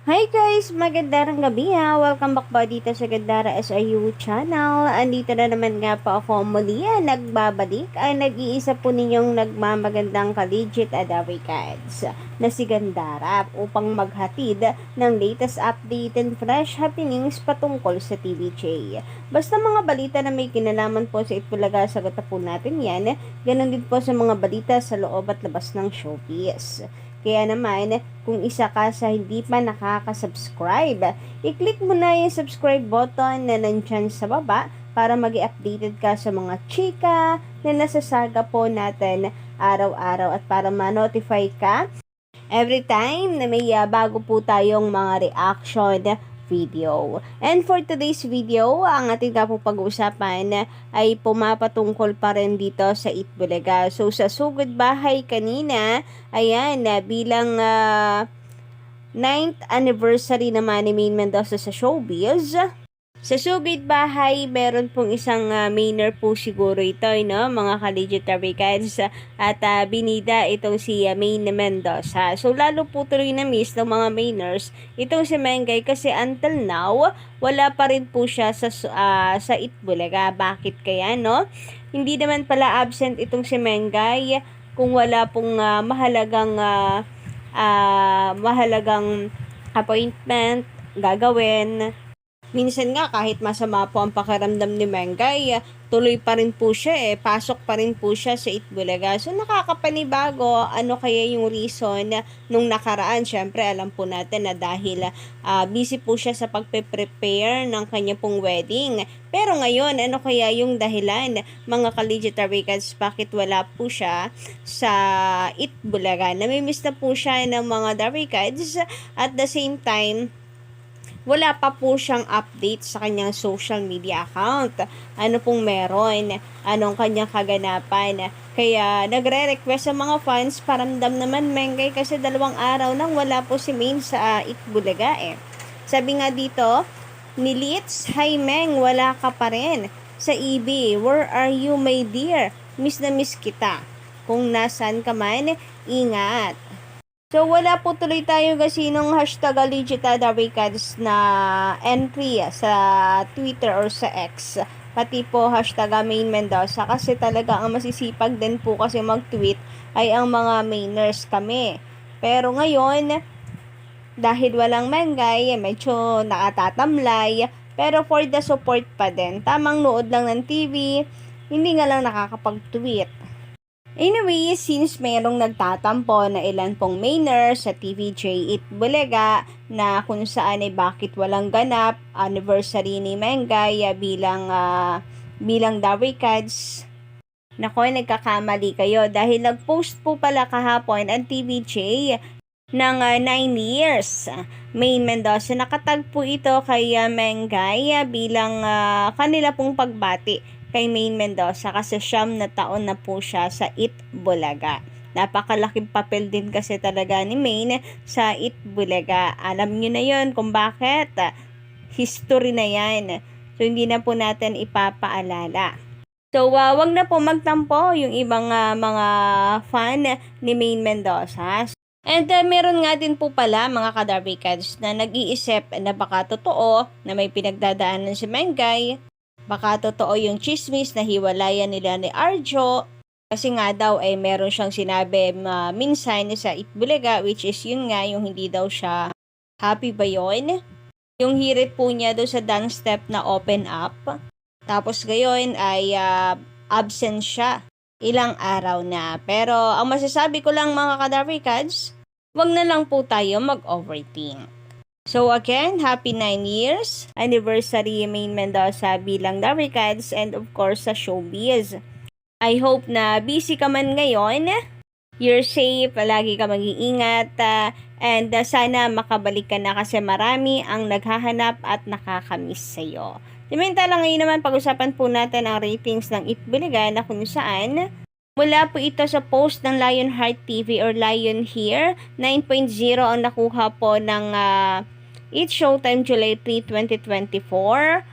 Hi guys! Magandang gabi ha! Welcome back po dito sa Gandara SIU channel. Andito na naman nga po ako muli nagbabalik. Nag-iisa po ninyong nagmamagandang ka-legit Adawikads na si Gandara upang maghatid ng latest update and fresh happenings patungkol sa TVJ. Basta mga balita na may kinalaman po sa Itbulaga, sagot na po natin yan. Ganon din po sa mga balita sa loob at labas ng showbiz. Kaya naman, kung isa ka sa hindi pa nakaka-subscribe, i-click mo na yung subscribe button na nandyan sa baba para mag-updated ka sa mga chika na nasasaga po natin araw-araw at para ma-notify ka every time na may bago po tayong mga reaction video. And for today's video, ang ating pong pag-uusapan ay pumapatungkol pa rin dito sa Itbulaga. So sa sugod bahay kanina, ayan, bilang 9th anniversary naman ni Maine Mendoza sa showbiz. Sa sugid bahay, meron pong isang mainer po siguro ito, no? Mga ka-legit Ricads, at binida itong si Maine Mendoza. So, lalo po tuloy na miss ng mga mainers itong si Mengay kasi until now, wala pa rin po siya sa Itbulaga. Bakit kaya, no? Hindi naman pala absent itong si Mengay kung wala pong mahalagang appointment gagawin. Minsan nga kahit masama po ang pakiramdam ni Mengay, tuloy pa rin po siya pasok pa rin po siya sa Itbulaga. So nakakapanibago, ano kaya yung reason nung nakaraan? Syempre alam po natin na dahil busy po siya sa pagpe-prepare ng kanya pong wedding. Pero ngayon, ano kaya yung dahilan, mga ka-legit Ricads, bakit wala po siya sa Itbulaga? Namimiss na po siya ng mga Ricads at the same time, wala pa po siyang update sa kanyang social media account. Ano pong meron? Anong kanyang kaganapan? Kaya nagre-request sa mga fans, paramdam naman Mengay kasi 2 araw nang wala po si Maine sa Itbulaga Sabi nga dito, ni Litz, "Hi Meng, wala ka pa rin sa EB. Where are you my dear? Miss na miss kita. Kung nasan ka man, ingat." So, wala po tuloy tayo kasinong hashtag #legitadawicads na entry sa Twitter or sa X. Pati po hashtag Maine Mendoza kasi talaga ang masisipag din po kasi mag-tweet ay ang mga mainers kami. Pero ngayon, dahil walang Mengay, medyo nakatatamlay. Pero for the support pa din, tamang nood lang ng TV, hindi nga lang nakakapag-tweet. Anyway, since merong nagtatampo na ilan pong mainers sa TVJ Itbulaga na kung saan ay bakit walang ganap anniversary ni Mengay bilang Dawicads. Nako, nagkakamali kayo dahil nag-post po pala kahapon ang TVJ ng 9 years. Maine Mendoza, nakatag po ito kay Mengay bilang kanila pong pagbati kay Maine Mendoza kasi 9 na taon na po siya sa Itbulaga. Napakalaking papel din kasi talaga ni Maine sa Itbulaga. Alam nyo na yon kung bakit. History na yan. So, hindi na po natin ipapaalala. So, wag na po magtampo yung ibang mga fan ni Maine Mendoza. And meron nga din po pala mga ka-Darbycads na nag-iisip na baka totoo na may pinagdadaanan si Mengay. Baka totoo yung chismis na hiwalayan nila ni Arjo. Kasi nga daw ay meron siyang sinabi minsan sa Itbulaga, which is yun nga yung hindi daw siya happy ba yun? Yung hirit po niya doon sa dance step na open up. Tapos gayon ay absent siya ilang araw na. Pero ang masasabi ko lang mga ka-Darbycads, wag na lang po tayo mag-overthink. So again, happy 9 years anniversary Maine Mendoza bilang Darbycads and of course sa showbiz. I hope na busy ka man ngayon. You're safe, palagi ka mag-iingat and sana makabalik ka na kasi marami ang naghahanap at nakakamiss sa'yo. Samantala ngayon naman pag-usapan po natin ang ratings ng Itbulaga na kung saan mula po ito sa post ng Lionheart TV or Lion Here, 9.0 ang nakuha po ng It's Showtime July 3, 2024.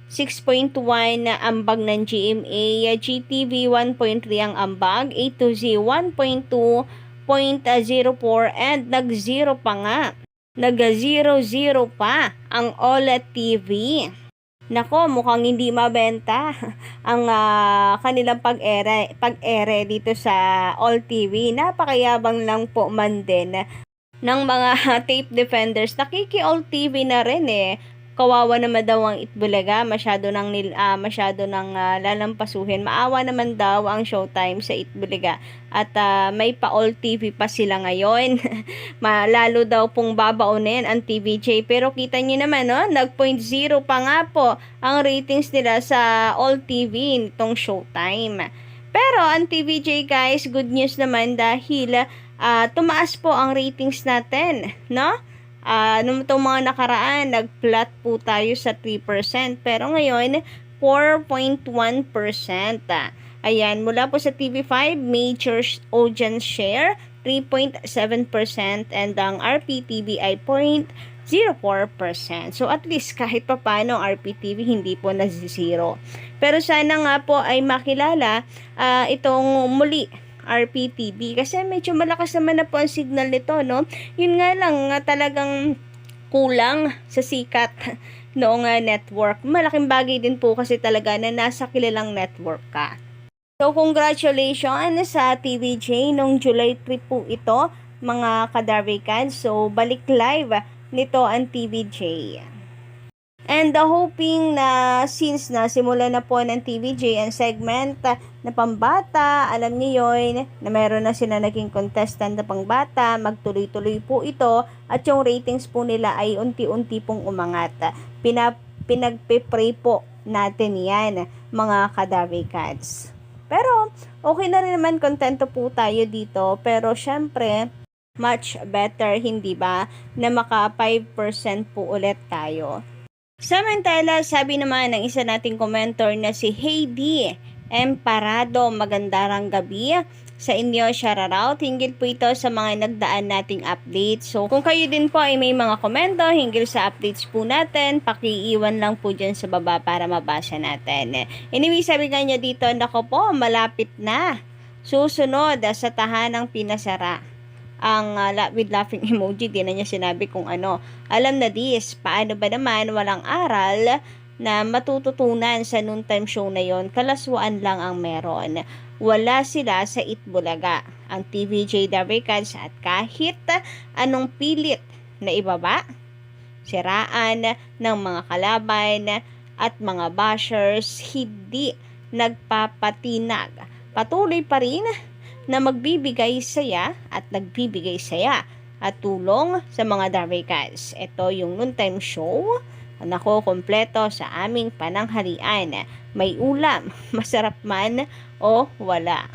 6.1 na ambag ng GMA, GTV 1.3 ang ambag, A2Z 1.2.04 and nag-0 pa nga Nag-0-0 pa ang OLED TV. Nako, mukhang hindi mabenta ang kanilang pag-ere dito sa All TV. Napakayabang lang po man din ng mga tape defenders. Nakiki-All TV na rin eh. Kawawa naman daw ang Itbulaga, masyado nang lalampasuhin. Maawa naman daw ang Showtime sa Itbulaga. At may pa-All TV pa sila ngayon. Lalo daw pong babaunin ang TVJ. Pero kita niyo naman, no? Nag-0 pa nga po ang ratings nila sa All TV nitong Showtime. Pero ang TVJ guys, good news naman dahil tumaas po ang ratings natin, no? Nung itong mga nakaraan, nag-flat po tayo sa 3%. Pero ngayon, 4.1%. Ayan, mula po sa TV5, major audience share, 3.7%. And ang RPTV ay 0.04%. So, at least kahit pa paano, RPTV hindi po na-zero. Pero sana nga po ay makilala itong muli RPTV kasi medyo malakas naman na po ang signal nito, no? Yun nga lang, talagang kulang sa sikat noong network. Malaking bagay din po kasi talaga na nasa kilalang network ka. So, congratulations sa TVJ nung July 3 po ito, mga kadarvikan. So, balik live nito ang TVJ. And hoping na since na simula na po ng TVJ ang segment na pambata, alam niyo yun, na meron na sila naging contestant na pangbata, magtuloy-tuloy po ito at yung ratings po nila ay unti-unti pong umangat. Pinagpe-pray po natin yan, mga Kadavi Cats. Pero okay na rin naman, kontento po tayo dito, pero syempre much better, hindi ba, na maka 5% po ulit tayo. Samantala, sabi naman ng isa nating commenter na si Heidi Emparado, magandang gabi sa inyo, shoutout. Hinggil po ito sa mga nagdaan nating updates. So, kung kayo din po ay may mga komento hinggil sa updates po natin, pakiiwan lang po dyan sa baba para mabasa natin. Anyway, sabi nga niya dito, nako po, malapit na. Susunod sa tahanang pinasara. Ang with laughing emoji, di na niya sinabi kung ano. Alam na this, paano ba naman walang aral na matututunan sa noontime show na yon? Kalaswaan lang ang meron. Wala sila sa Itbulaga, ang TVJ Davicans, at kahit anong pilit na ibaba, siraan ng mga kalaban at mga bashers, hindi nagpapatinag. Patuloy pa rin na magbibigay saya at nagbibigay saya at tulong sa mga Davicans. Ito yung noontime show. Nako, kompleto sa aming pananghalian. May ulam, masarap man o wala.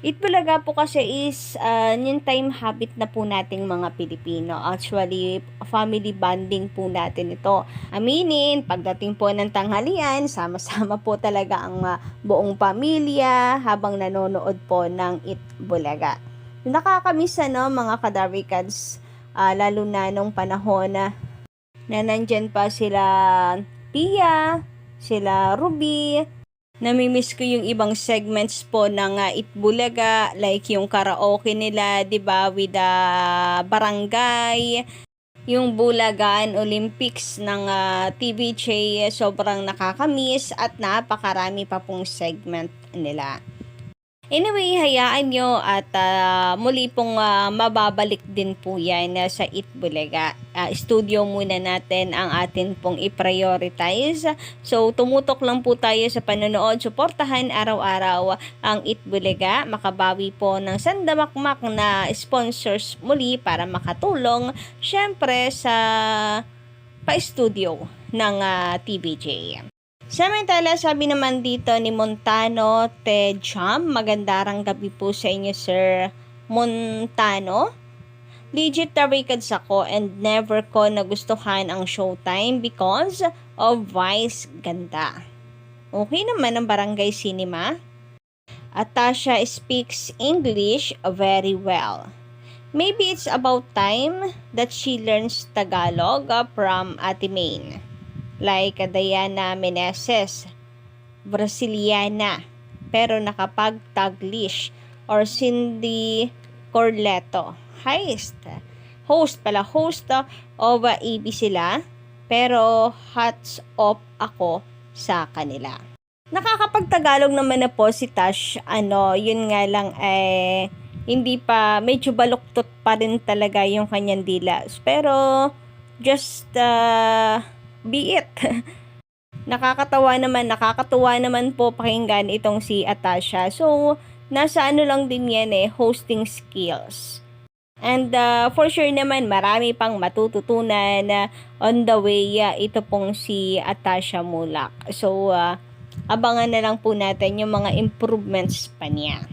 Itbulaga po kasi is yung time habit na po nating mga Pilipino. Actually, family bonding po natin ito. Aminin, pagdating po ng tanghalian, sama-sama po talaga ang buong pamilya habang nanonood po ng Itbulaga. Nakakamiss mga Kadarvikans, lalo na nung panahon na nandyan pa sila Pia, sila Ruby. Namimiss ko yung ibang segments po ng Itbulaga, like yung karaoke nila, 'di ba, with barangay, yung Bulagan Olympics ng TVJ, sobrang nakakamiss at napakarami pa pong segment nila. Anyway, hayaan nyo at muli pong mababalik din po yan sa Itbulaga. Studio muna natin ang atin pong i-prioritize. So, tumutok lang po tayo sa panonood. Suportahan araw-araw ang Itbulaga. Makabawi po ng sandamakmak na sponsors muli para makatulong syempre sa pa-studio ng TVJ. Samantala, sabi naman dito ni Montano Tejam, magandang gabi po sa inyo, Sir Montano. Legit tarikads ako and never ko nagustuhan ang Showtime because of Vice ganda. Okay naman ang Barangay Cinema. At Tasha speaks English very well. Maybe it's about time that she learns Tagalog from Ate Maine. Like Diana Meneses, Brasiliana, pero nakapag-Taglish, or Cindy Corleto, Heist, host of AB sila. Pero hats off ako sa kanila. Nakakapagtagalog naman na po si Tash, yun nga lang hindi pa, medyo baluktot pa rin talaga yung kanyang dilas. Pero, just be it. Nakakatuwa naman po pakinggan itong si Atasha. So, nasa lang din yan hosting skills. And for sure naman, marami pang matututunan on the way ito pong si Atasha Mulak. So, abangan na lang po natin yung mga improvements pa niya.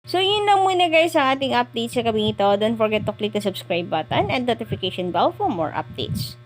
So, yun lang muna guys sa ating update sa gabing ito. Don't forget to click the subscribe button and notification bell for more updates.